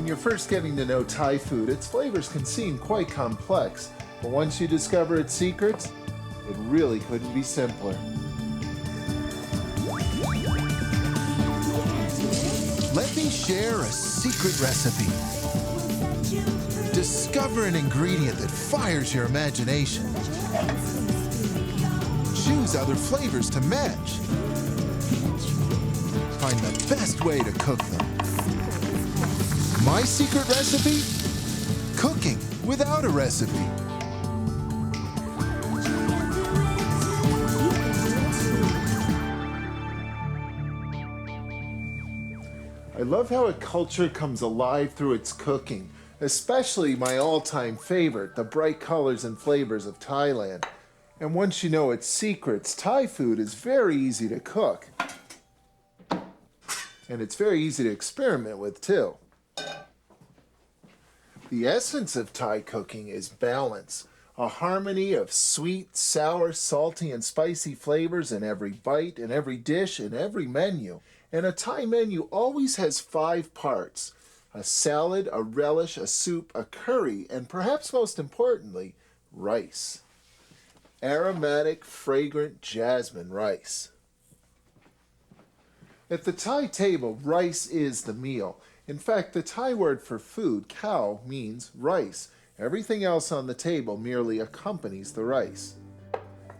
When you're first getting to know Thai food, its flavors can seem quite complex, but once you discover its secrets, it really couldn't be simpler. Let me share a secret recipe. Discover an ingredient that fires your imagination. Choose other flavors to match. Find the best way to cook them. My secret recipe? Cooking without a recipe. I love how a culture comes alive through its cooking, especially my all-time favorite, the bright colors and flavors of Thailand. And once you know its secrets, Thai food is very easy to cook. And it's very easy to experiment with, too. The essence of Thai cooking is balance, a harmony of sweet, sour, salty, and spicy flavors in every bite, in every dish, in every menu. And a Thai menu always has 5 parts: a salad, a relish, a soup, a curry, and perhaps most importantly, rice. Aromatic, fragrant jasmine rice. At the Thai table, rice is the meal. In fact, the Thai word for food, khao, means rice. Everything else on the table merely accompanies the rice.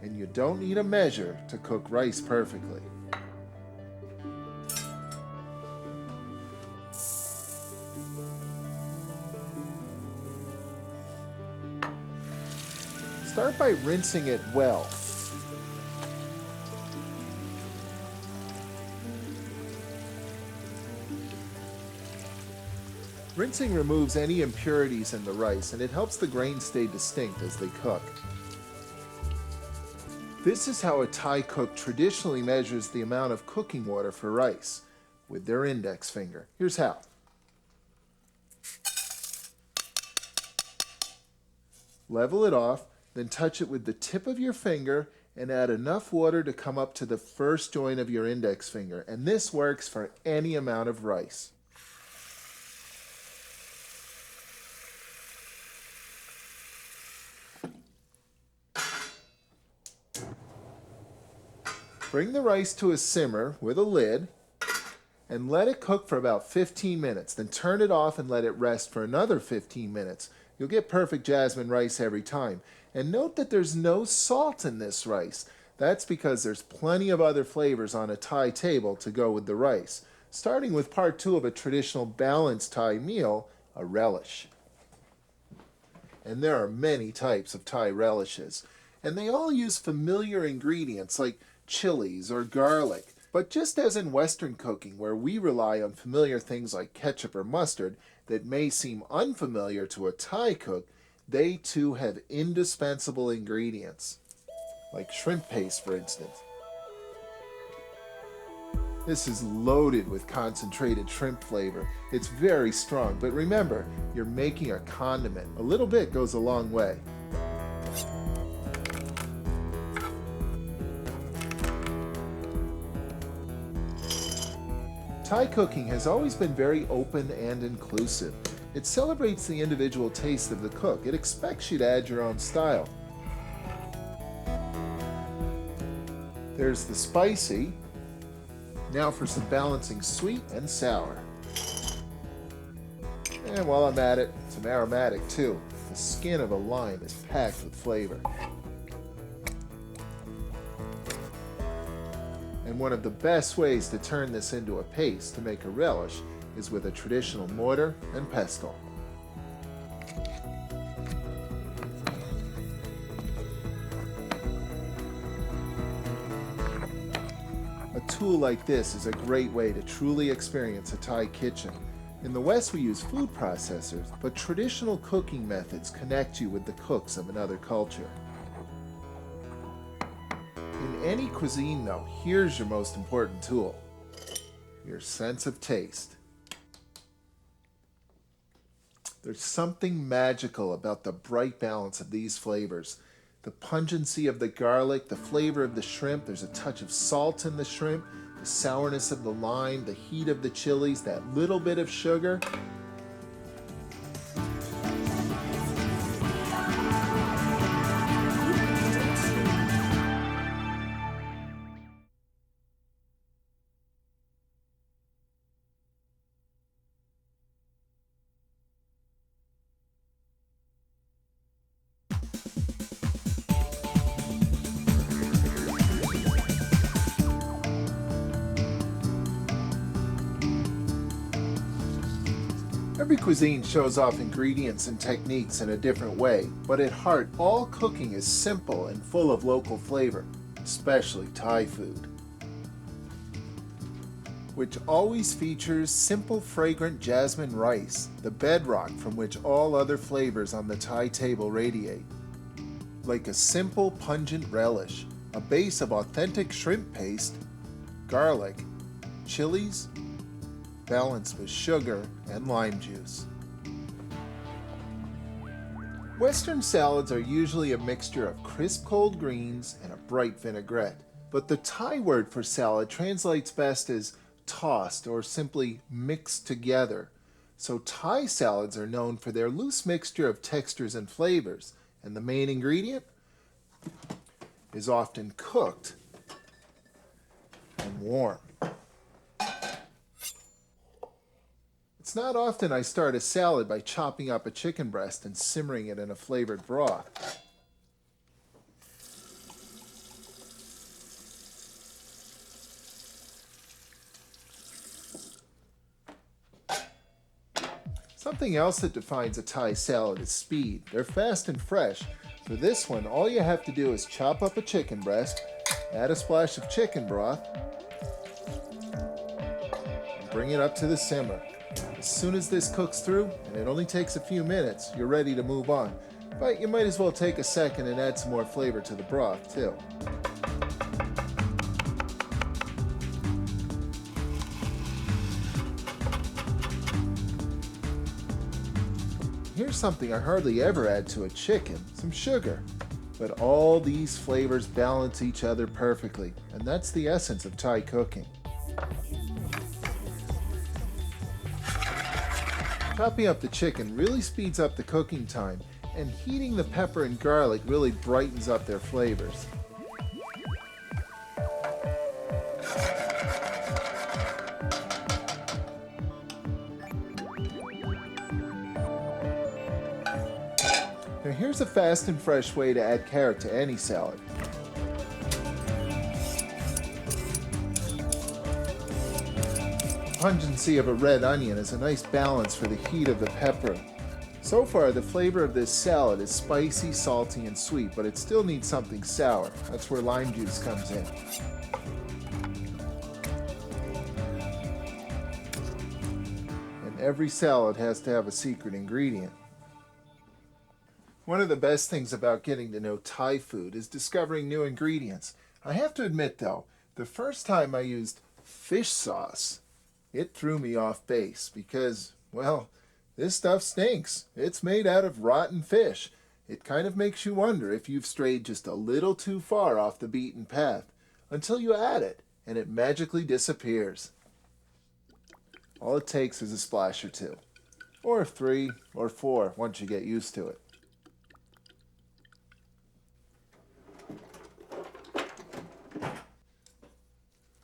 And you don't need a measure to cook rice perfectly. Start by rinsing it well. Rinsing removes any impurities in the rice, and it helps the grains stay distinct as they cook. This is how a Thai cook traditionally measures the amount of cooking water for rice, with their index finger. Here's how. Level it off, then touch it with the tip of your finger and add enough water to come up to the first joint of your index finger, and this works for any amount of rice. Bring the rice to a simmer with a lid and let it cook for about 15 minutes. Then turn it off and let it rest for another 15 minutes. You'll get perfect jasmine rice every time. And note that there's no salt in this rice. That's because there's plenty of other flavors on a Thai table to go with the rice. Starting with part 2 of a traditional balanced Thai meal, a relish. And there are many types of Thai relishes. And they all use familiar ingredients like chilies or garlic. But just as in Western cooking, where we rely on familiar things like ketchup or mustard that may seem unfamiliar to a Thai cook, they too have indispensable ingredients, like shrimp paste, for instance. This is loaded with concentrated shrimp flavor. It's very strong, but remember, you're making a condiment. A little bit goes a long way. Thai cooking has always been very open and inclusive. It celebrates the individual taste of the cook. It expects you to add your own style. There's the spicy. Now for some balancing sweet and sour. And while I'm at it, some aromatic too. The skin of a lime is packed with flavor. And one of the best ways to turn this into a paste to make a relish is with a traditional mortar and pestle. A tool like this is a great way to truly experience a Thai kitchen. In the West we use food processors, but traditional cooking methods connect you with the cooks of another culture. In any cuisine though, here's your most important tool: your sense of taste. There's something magical about the bright balance of these flavors. The pungency of the garlic, the flavor of the shrimp, there's a touch of salt in the shrimp, the sourness of the lime, the heat of the chilies, that little bit of sugar. Every cuisine shows off ingredients and techniques in a different way, but at heart, all cooking is simple and full of local flavor, especially Thai food, which always features simple, fragrant jasmine rice, the bedrock from which all other flavors on the Thai table radiate. Like a simple, pungent relish, a base of authentic shrimp paste, garlic, chilies, balanced with sugar and lime juice. Western salads are usually a mixture of crisp cold greens and a bright vinaigrette, but the Thai word for salad translates best as tossed or simply mixed together. So Thai salads are known for their loose mixture of textures and flavors, and the main ingredient is often cooked and warm. It's not often I start a salad by chopping up a chicken breast and simmering it in a flavored broth. Something else that defines a Thai salad is speed. They're fast and fresh. For this one, all you have to do is chop up a chicken breast, add a splash of chicken broth, and bring it up to the simmer. As soon as this cooks through, and it only takes a few minutes, you're ready to move on. But you might as well take a second and add some more flavor to the broth, too. Here's something I hardly ever add to a chicken, some sugar. But all these flavors balance each other perfectly, and that's the essence of Thai cooking. Chopping up the chicken really speeds up the cooking time, and heating the pepper and garlic really brightens up their flavors. Now here's a fast and fresh way to add carrot to any salad. The pungency of a red onion is a nice balance for the heat of the pepper. So far, the flavor of this salad is spicy, salty, and sweet, but it still needs something sour. That's where lime juice comes in. And every salad has to have a secret ingredient. One of the best things about getting to know Thai food is discovering new ingredients. I have to admit though, the first time I used fish sauce, it threw me off base because, well, this stuff stinks. It's made out of rotten fish. It kind of makes you wonder if you've strayed just a little too far off the beaten path until you add it and it magically disappears. All it takes is a splash or two, or 3 or 4 once you get used to it.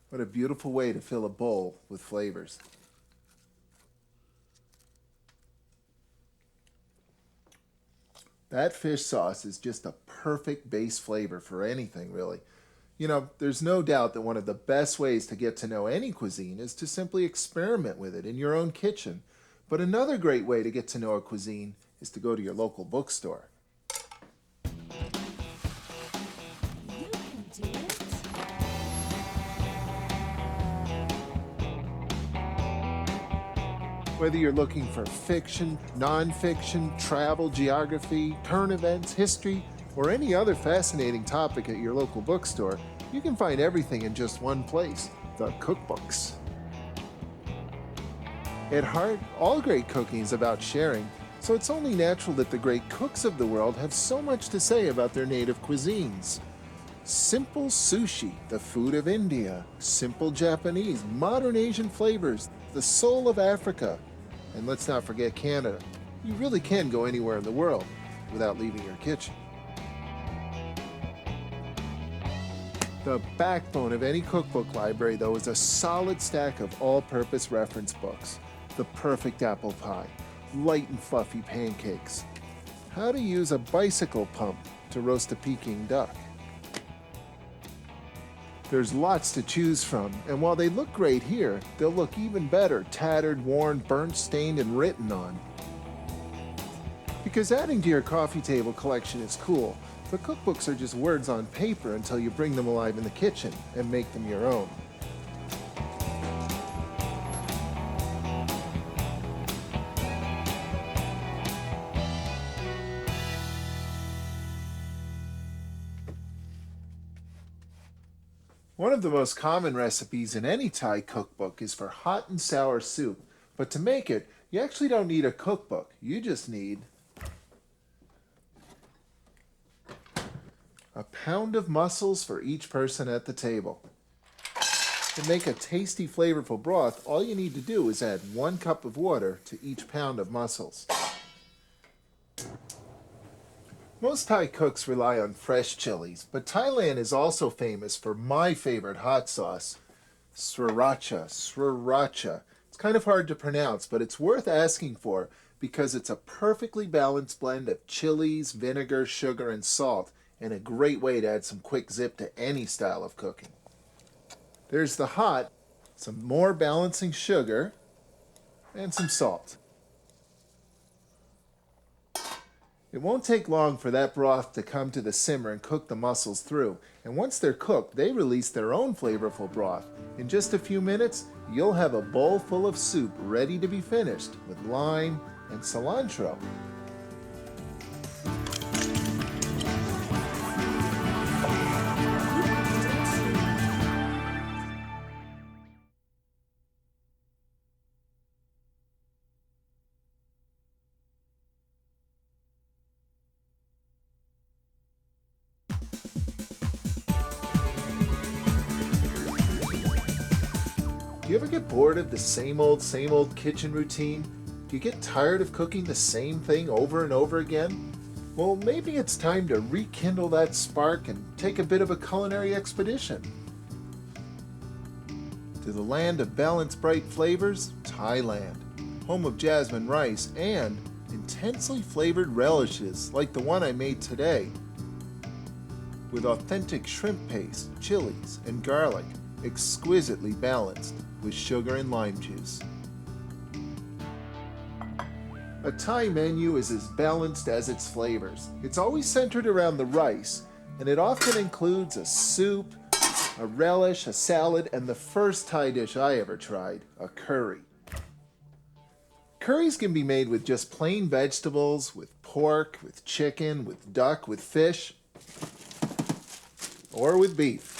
What a beautiful way to fill a bowl with flavors. That fish sauce is just a perfect base flavor for anything, really. You know, there's no doubt that one of the best ways to get to know any cuisine is to simply experiment with it in your own kitchen. But another great way to get to know a cuisine is to go to your local bookstore. Whether you're looking for fiction, nonfiction, travel, geography, current events, history, or any other fascinating topic at your local bookstore, you can find everything in just one place, the Cookbooks. At heart, all great cooking is about sharing, so it's only natural that the great cooks of the world have so much to say about their native cuisines. Simple sushi, the food of India, simple Japanese, modern Asian flavors, the soul of Africa, and let's not forget Canada. You really can go anywhere in the world without leaving your kitchen. The backbone of any cookbook library, though, is a solid stack of all-purpose reference books. The perfect apple pie, light and fluffy pancakes, how to use a bicycle pump to roast a Peking duck, There's lots to choose from, and while they look great here, they'll look even better tattered, worn, burnt, stained, and written on. Because adding to your coffee table collection is cool, but cookbooks are just words on paper until you bring them alive in the kitchen and make them your own. One of the most common recipes in any Thai cookbook is for hot and sour soup, but to make it, you actually don't need a cookbook. You just need a pound of mussels for each person at the table. To make a tasty, flavorful broth, all you need to do is add 1 cup of water to each pound of mussels. Most Thai cooks rely on fresh chilies, but Thailand is also famous for my favorite hot sauce, sriracha. It's kind of hard to pronounce, but it's worth asking for because it's a perfectly balanced blend of chilies, vinegar, sugar, and salt, and a great way to add some quick zip to any style of cooking. There's the hot, some more balancing sugar, and some salt. It won't take long for that broth to come to the simmer and cook the mussels through, and once they're cooked, they release their own flavorful broth. In just a few minutes, you'll have a bowl full of soup ready to be finished with lime and cilantro. Do you ever get bored of the same old kitchen routine? Do you get tired of cooking the same thing over and over again? Well, maybe it's time to rekindle that spark and take a bit of a culinary expedition. To the land of balanced bright flavors, Thailand, home of jasmine rice and intensely flavored relishes like the one I made today. With authentic shrimp paste, chilies, and garlic, exquisitely balanced with sugar and lime juice. A Thai menu is as balanced as its flavors. It's always centered around the rice, and it often includes a soup, a relish, a salad, and the first Thai dish I ever tried, a curry. Curries can be made with just plain vegetables, with pork, with chicken, with duck, with fish, or with beef.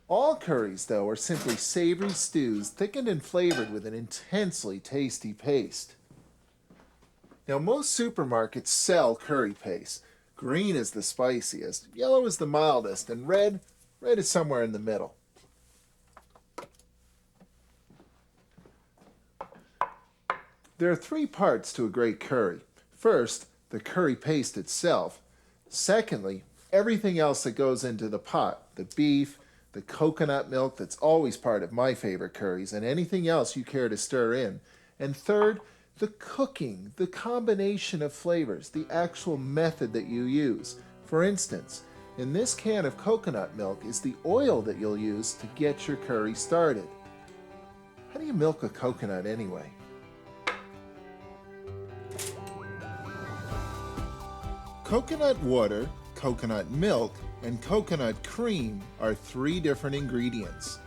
All curries, though, are simply savory stews thickened and flavored with an intensely tasty paste. Now, most supermarkets sell curry paste. Green is the spiciest, yellow is the mildest, and red is somewhere in the middle. There are 3 parts to a great curry. First, the curry paste itself. Secondly, everything else that goes into the pot, the beef, the coconut milk that's always part of my favorite curries, and anything else you care to stir in. And third, the cooking, the combination of flavors, the actual method that you use. For instance, in this can of coconut milk is the oil that you'll use to get your curry started. How do you milk a coconut anyway? Coconut water, coconut milk, and coconut cream are 3 different ingredients.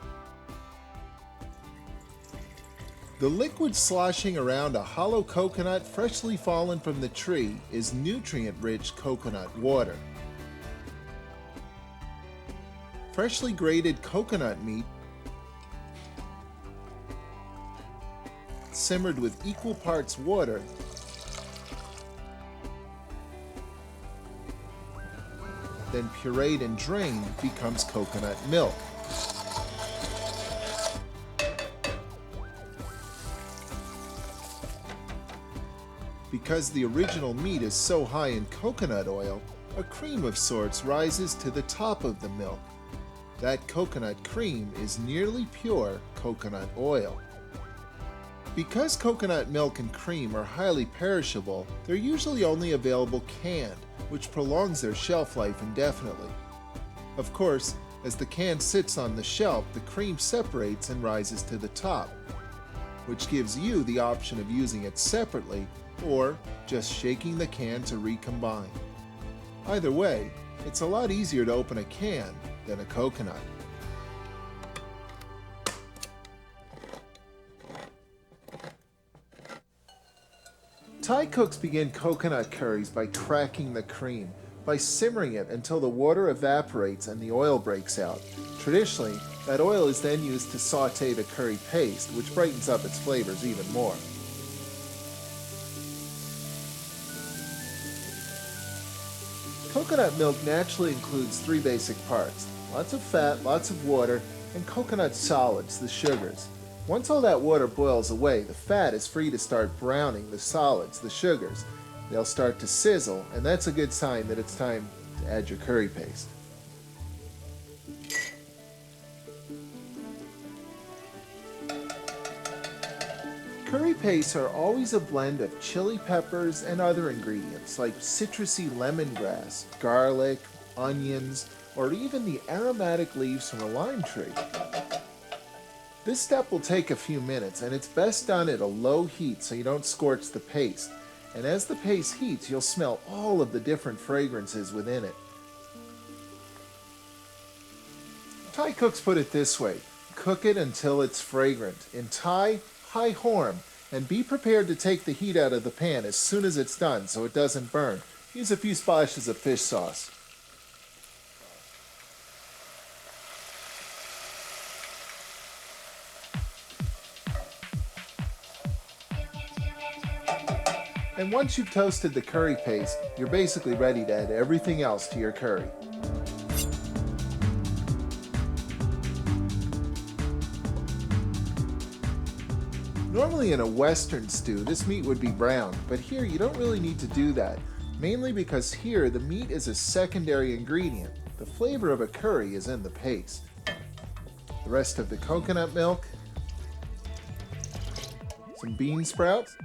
The liquid sloshing around a hollow coconut freshly fallen from the tree is nutrient-rich coconut water. Freshly grated coconut meat simmered with equal parts water then pureed and drained becomes coconut milk. Because the original meat is so high in coconut oil, a cream of sorts rises to the top of the milk. That coconut cream is nearly pure coconut oil. Because coconut milk and cream are highly perishable, they're usually only available canned, which prolongs their shelf life indefinitely. Of course, as the can sits on the shelf, the cream separates and rises to the top, which gives you the option of using it separately or just shaking the can to recombine. Either way, it's a lot easier to open a can than a coconut. Thai cooks begin coconut curries by cracking the cream, by simmering it until the water evaporates and the oil breaks out. Traditionally, that oil is then used to saute the curry paste, which brightens up its flavors even more. Coconut milk naturally includes three basic parts: lots of fat, lots of water, and coconut solids, the sugars. Once all that water boils away, the fat is free to start browning the solids, the sugars. They'll start to sizzle, and that's a good sign that it's time to add your curry paste. Curry pastes are always a blend of chili peppers and other ingredients like citrusy lemongrass, garlic, onions, or even the aromatic leaves from a lime tree. This step will take a few minutes, and it's best done at a low heat so you don't scorch the paste. And as the paste heats, you'll smell all of the different fragrances within it. Thai cooks put it this way: cook it until it's fragrant. In Thai, hai horm, and be prepared to take the heat out of the pan as soon as it's done so it doesn't burn. Use a few splashes of fish sauce. And once you've toasted the curry paste, you're basically ready to add everything else to your curry. Normally in a Western stew, this meat would be browned, but here you don't really need to do that, mainly because here the meat is a secondary ingredient. The flavor of a curry is in the paste. The rest of the coconut milk, some bean sprouts,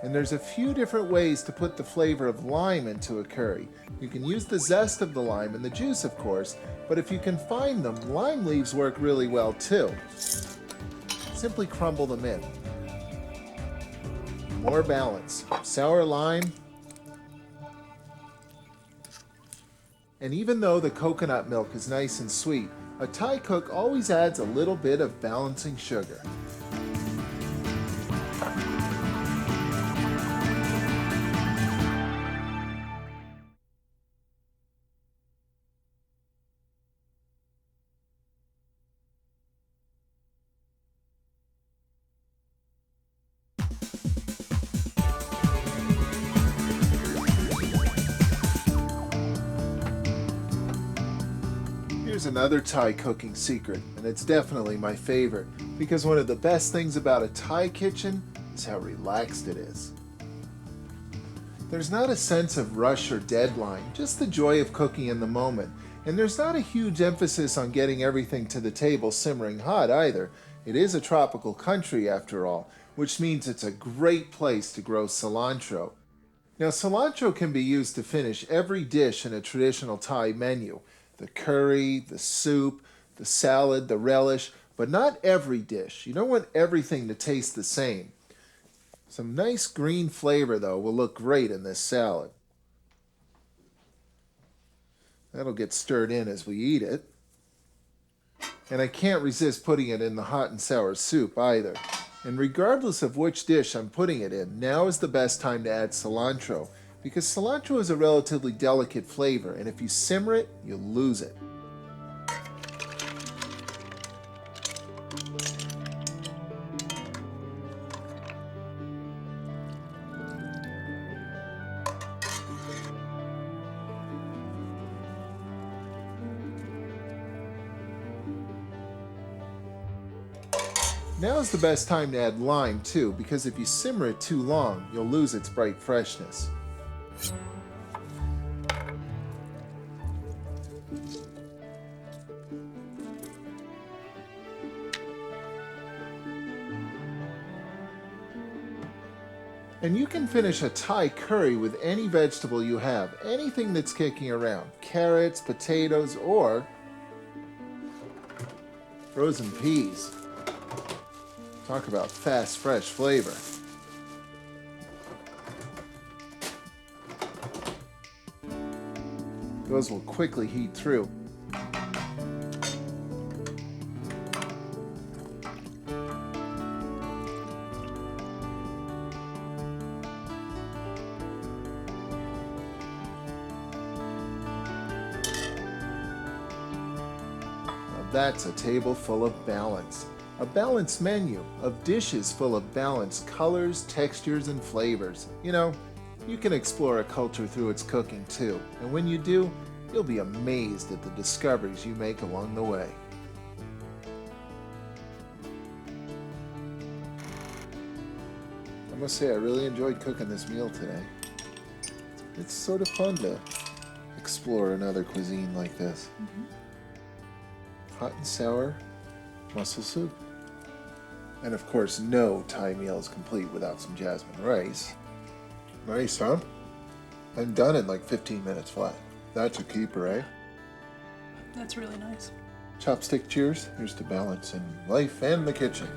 and there's a few different ways to put the flavor of lime into a curry. You can use the zest of the lime and the juice, of course, but if you can find them, lime leaves work really well too. Simply crumble them in. More balance. Sour lime. And even though the coconut milk is nice and sweet, a Thai cook always adds a little bit of balancing sugar. Here's another Thai cooking secret, and it's definitely my favorite, because one of the best things about a Thai kitchen is how relaxed it is. There's not a sense of rush or deadline, just the joy of cooking in the moment, and there's not a huge emphasis on getting everything to the table simmering hot either. It is a tropical country after all, which means it's a great place to grow cilantro. Now, cilantro can be used to finish every dish in a traditional Thai menu. The curry, the soup, the salad, the relish, but not every dish. You don't want everything to taste the same. Some nice green flavor, though, will look great in this salad. That'll get stirred in as we eat it. And I can't resist putting it in the hot and sour soup either. And regardless of which dish I'm putting it in, now is the best time to add cilantro, because cilantro is a relatively delicate flavor, and if you simmer it, you'll lose it. Now is the best time to add lime too, because if you simmer it too long, you'll lose its bright freshness. And you can finish a Thai curry with any vegetable you have, anything that's kicking around. Carrots, potatoes, or frozen peas. Talk about fast, fresh flavor. Those will quickly heat through. That's a table full of balance. A balanced menu of dishes full of balanced colors, textures, and flavors. You know, you can explore a culture through its cooking too. And when you do, you'll be amazed at the discoveries you make along the way. I must say I really enjoyed cooking this meal today. It's sort of fun to explore another cuisine like this. Hot and sour mussel soup. And of course, no Thai meal is complete without some jasmine rice. Nice, huh? I'm done in like 15 minutes flat. That's a keeper, eh? That's really nice. Chopstick cheers. Here's to balance in life and the kitchen.